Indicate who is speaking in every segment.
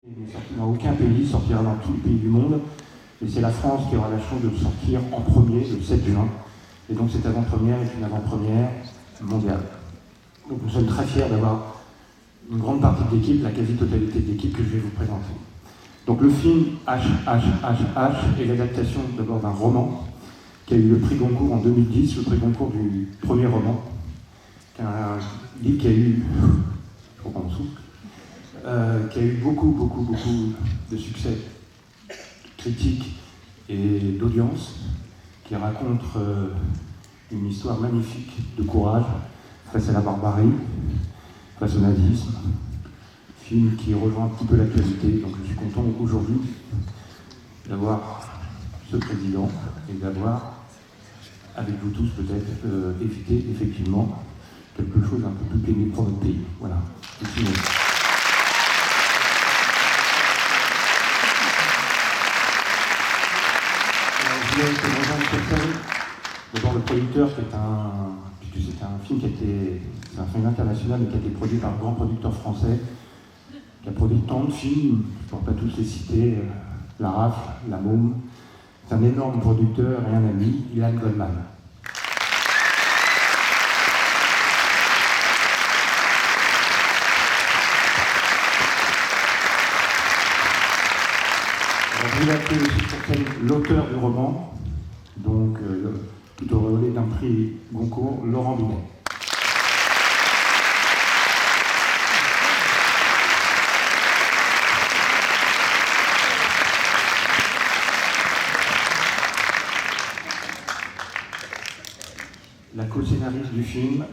Speaker 1: Il n'est sorti dans aucun pays, il sortira dans tous les pays du monde. Et c'est la France qui aura la chance de le sortir en premier, le 7 juin. Et donc cette avant-première est une avant-première mondiale. Donc nous sommes très fiers d'avoir une grande partie de l'équipe, la quasi-totalité de l'équipe que je vais vous présenter. Donc le film HHHH est l'adaptation d'abord d'un roman qui a eu le prix Goncourt en 2010, le prix Goncourt du premier roman. Un livre qui a eu, je crois qu'on souffle, qui a eu beaucoup de succès critique et d'audience, qui raconte une histoire magnifique de courage face à la barbarie, face au nazisme. Film qui rejoint un petit peu l'actualité, donc je suis content aujourd'hui d'avoir ce président et d'avoir, avec vous tous peut-être, évité effectivement quelque chose un peu plus pénible pour notre pays. Voilà. D'abord le producteur qui est puisque c'est un film c'est un film international mais qui a été produit par un grand producteur français qui a produit tant de films, je ne pourrais pas tous les citer, La Rafle, La Môme. C'est un énorme producteur et un ami, Ilan Goldman. Vous l'appelez aussi pour l'auteur du roman, donc tout auréolé d'un prix Goncourt, Laurent Binet. La co-scénariste du film,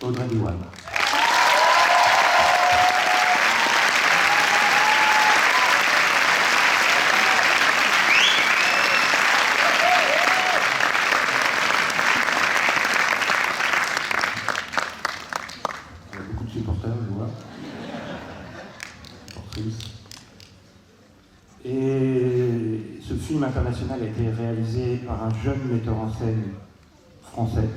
Speaker 1: Audrey Diwan. Et ce film international a été réalisé par un jeune metteur en scène français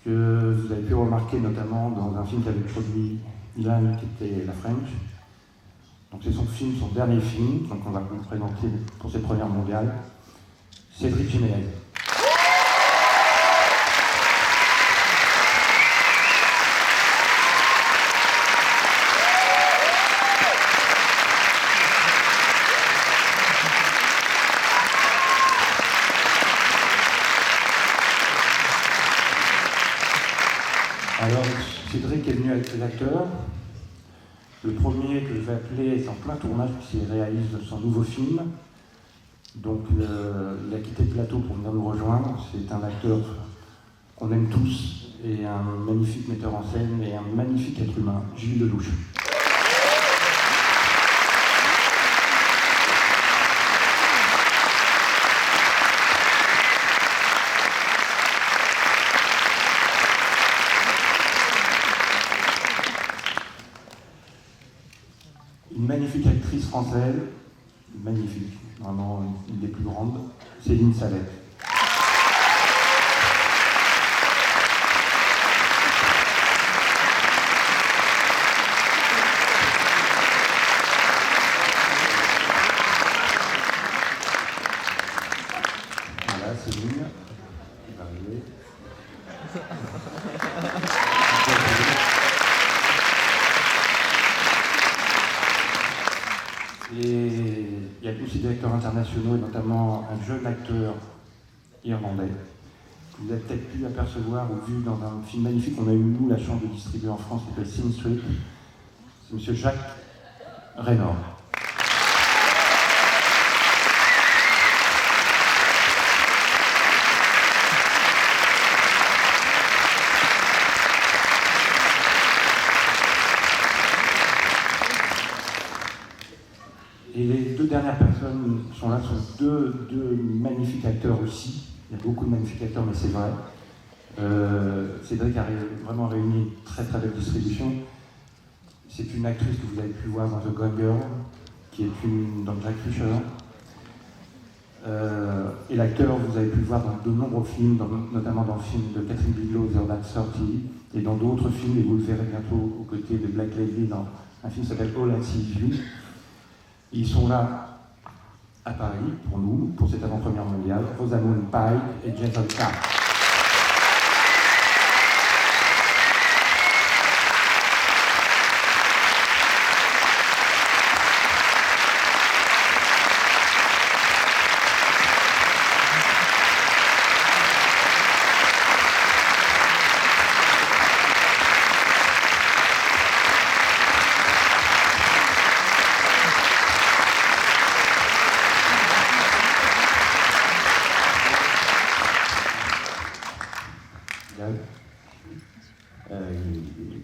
Speaker 1: que vous avez pu remarquer notamment dans un film qu'avait produit Ilan qui était La French. Donc c'est son dernier film, donc on va vous le présenter pour cette première mondiale, Cédric Jiménez. Alors, Cédric est venu avec ses acteurs. Le premier que je vais appeler est en plein tournage puisqu'il réalise son nouveau film. Donc, il a quitté le plateau pour venir nous rejoindre. C'est un acteur qu'on aime tous et un magnifique metteur en scène et un magnifique être humain, Gilles Lelouch. Une magnifique actrice française, magnifique, vraiment une des plus grandes, Céline Salette. Voilà, Céline, qui va arriver. Et il y a aussi des acteurs internationaux, et notamment un jeune acteur irlandais, que vous avez peut-être pu apercevoir ou vu dans un film magnifique qu'on a eu, nous, la chance de distribuer en France, qui s'appelle Sin Street. C'est M. Jacques Raynor. Et les deux dernières personnes sont là, sont deux magnifiques acteurs aussi. Il y a beaucoup de magnifiques acteurs, mais c'est vrai. Cédric a vraiment réuni une très belle distribution. C'est une actrice que vous avez pu voir dans The Gone Girl, qui est dans Jack Reacher. Et l'acteur, vous avez pu le voir dans de nombreux films, notamment dans le film de Catherine Bigelow, The Dark 30, et dans d'autres films, et vous le verrez bientôt aux côtés de Blake Lively dans Un film qui s'appelle All I See Is You. Ils sont là à Paris pour nous, pour cette avant-première mondiale. Rosamund Pike et Jason Clarke.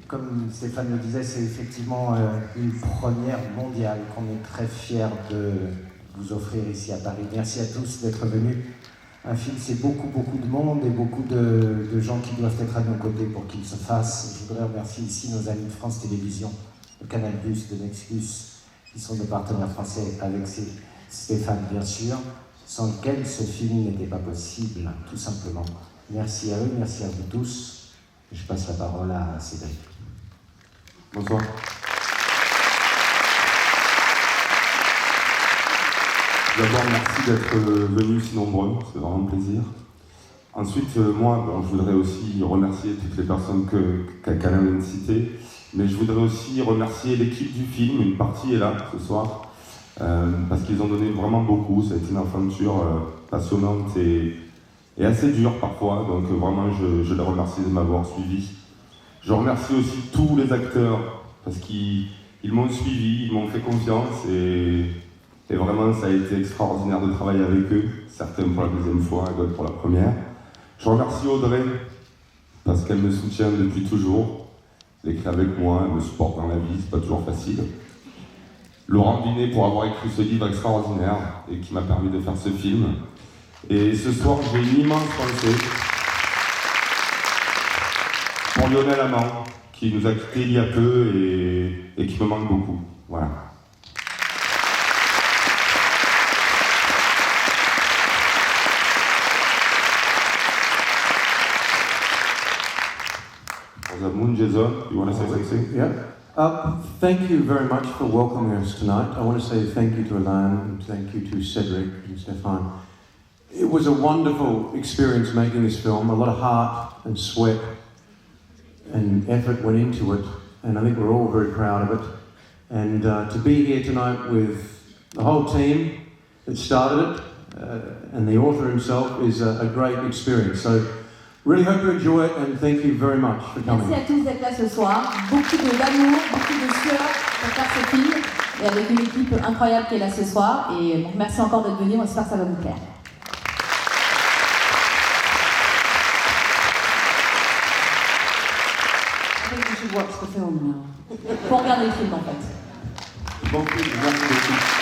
Speaker 2: Comme Stéphane le disait, c'est effectivement une première mondiale qu'on est très fiers de vous offrir ici à Paris. Merci à tous d'être venus. Un film, c'est beaucoup de monde et beaucoup de gens qui doivent être à nos côtés pour qu'il se fasse. Je voudrais remercier ici nos amis de France Télévisions, de Canal+, de Nexus, qui sont nos partenaires français, avec Stéphane bien sûr, sans lequel ce film n'était pas possible, tout simplement. Merci à eux, merci à vous tous. Je passe la parole à Cédric.
Speaker 3: Bonsoir. D'abord, merci d'être venus si nombreux, c'est vraiment un plaisir. Ensuite, moi, je voudrais aussi remercier toutes les personnes qu'Alain vient de citer, mais je voudrais aussi remercier l'équipe du film, une partie est là ce soir, parce qu'ils ont donné vraiment beaucoup, ça a été une aventure passionnante et assez dure parfois, donc vraiment je les remercie de m'avoir suivi. Je remercie aussi tous les acteurs, parce qu'ils m'ont suivi, ils m'ont fait confiance, et vraiment ça a été extraordinaire de travailler avec eux, certains pour la deuxième fois et d'autres pour la première. Je remercie Audrey, parce qu'elle me soutient depuis toujours, elle écrit avec moi, elle me supporte dans la vie, c'est pas toujours facile. Laurent Binet pour avoir écrit ce livre extraordinaire, et qui m'a permis de faire ce film. Et ce soir, j'ai une immense pensée pour Lionel Amand, qui nous a quittés il y a peu et qui me manque beaucoup. Voilà. Rosamund, Jason, you want to say something?
Speaker 4: Yeah. Thank you very much for welcoming us tonight. I want to say thank you to Alain and thank you to Cedric and Stéphane. It was a wonderful experience making this film. A lot of heart and sweat and effort went into it, and I think we're all very proud of it. And to be here tonight with the whole team that started it and the author himself is a great experience. So really hope you enjoy it and thank you very much for coming.
Speaker 5: Merci à tous d'être là ce soir. Beaucoup d'amour, beaucoup de sueur pour faire ce film et avec une équipe incroyable qui est là ce soir. Et donc, merci encore d'être venus, on espère que ça va vous plaire. I think we should watch the film now. Faut regarder le film en fait.
Speaker 3: Bon, merci beaucoup.